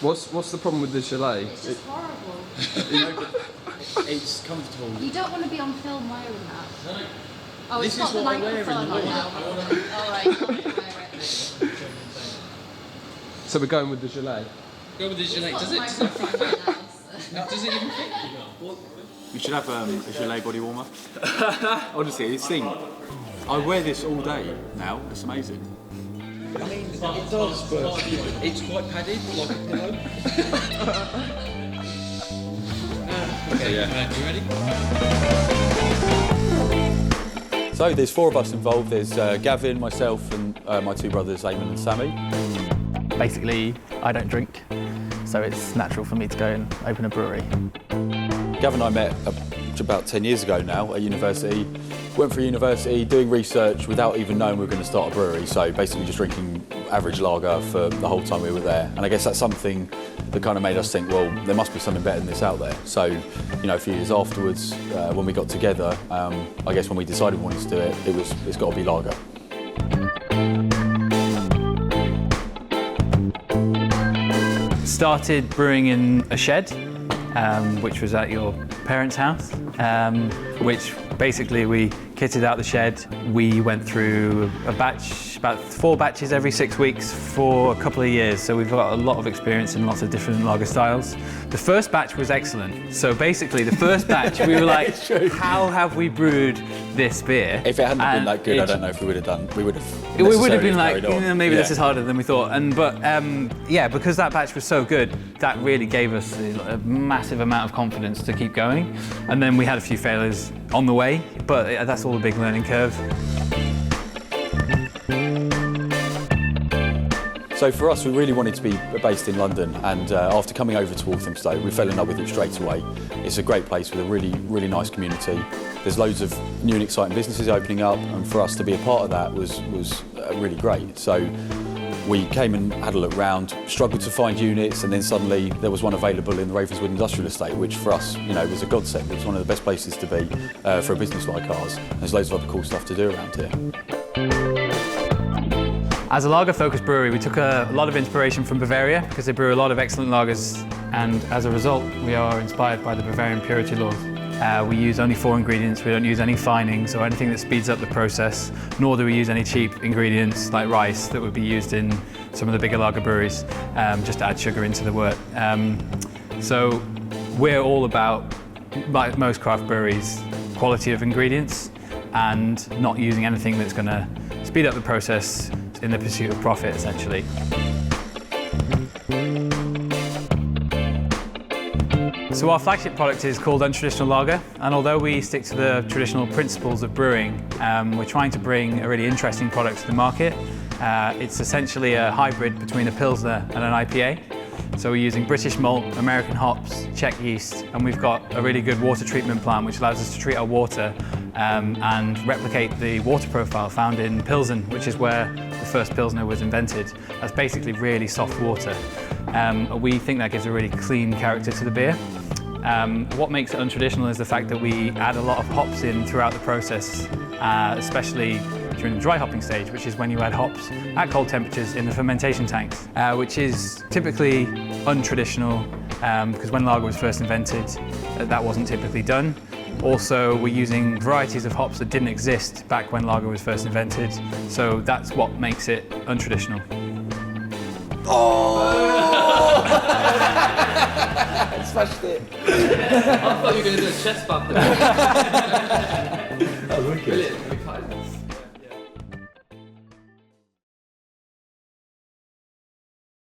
What's the problem with the gelée? It's just horrible. It's comfortable. You don't want to be on film wearing that. No. Oh, This it's got is the what I wear in the microphone on morning. now. All right, I'll wear it. So we're going with the gelée. Go with the gelée. It's got Does the it microphone on now, does it even fit? We should have a gelée body warmer. Honestly, this thing, I wear this all day now. It's amazing. I mean, it does, but it's quite padded, like a pillow. Okay, you ready? So there's 4 of us involved. There's Gavin, myself, and my 2 brothers, Eamon and Sammy. Basically, I don't drink, so it's natural for me to go and open a brewery. Gavin and I met about 10 years ago now at university. Went through university doing research without even knowing we were going to start a brewery, so basically just drinking average lager for the whole time we were there. And I guess that's something that kind of made us think, well, there must be something better than this out there. So, you know, a few years afterwards, when we got together, I guess when we decided we wanted to do it, it's got to be lager. Started brewing in a shed, which was at your parents' house, which basically we kitted out the shed. We went through about 4 batches every 6 weeks for a couple of years, so we've got a lot of experience in lots of different lager styles. The first batch was excellent. So basically the first batch we were like, how have we brewed this beer? If it hadn't been that good, I don't know if we would have done. We would have been like, maybe this is harder than we thought. But yeah, because that batch was so good, that really gave us a massive amount of confidence to keep going. And then we had a few failures on the way, but that's all a big learning curve. So for us, we really wanted to be based in London, and after coming over to Walthamstow, we fell in love with it straight away. It's a great place with a really, really nice community. There's loads of new and exciting businesses opening up, and for us to be a part of that was really great. So we came and had a look round, struggled to find units, and then suddenly there was one available in the Ravenswood Industrial Estate, which for us, you know, was a godsend. It was one of the best places to be for a business like ours. There's loads of other cool stuff to do around here. As a lager-focused brewery, we took a lot of inspiration from Bavaria because they brew a lot of excellent lagers, and as a result, we are inspired by the Bavarian purity laws. We use only 4 ingredients, we don't use any finings or anything that speeds up the process, nor do we use any cheap ingredients like rice that would be used in some of the bigger lager breweries, just to add sugar into the wort. So we're all about, like most craft breweries, quality of ingredients and not using anything that's going to speed up the process in the pursuit of profit, essentially. So our flagship product is called Untraditional Lager, and although we stick to the traditional principles of brewing, we're trying to bring a really interesting product to the market. It's essentially a hybrid between a Pilsner and an IPA. So we're using British malt, American hops, Czech yeast, and we've got a really good water treatment plant which allows us to treat our water and replicate the water profile found in Pilsen, which is where the first Pilsner was invented. That's basically really soft water. We think that gives a really clean character to the beer. What makes it untraditional is the fact that we add a lot of hops in throughout the process, especially during the dry hopping stage, which is when you add hops at cold temperatures in the fermentation tanks, which is typically untraditional because when lager was first invented, that wasn't typically done. Also, we're using varieties of hops that didn't exist back when lager was first invented, so that's what makes it untraditional. Oh! I smashed it. I thought you were going to do a chest bump.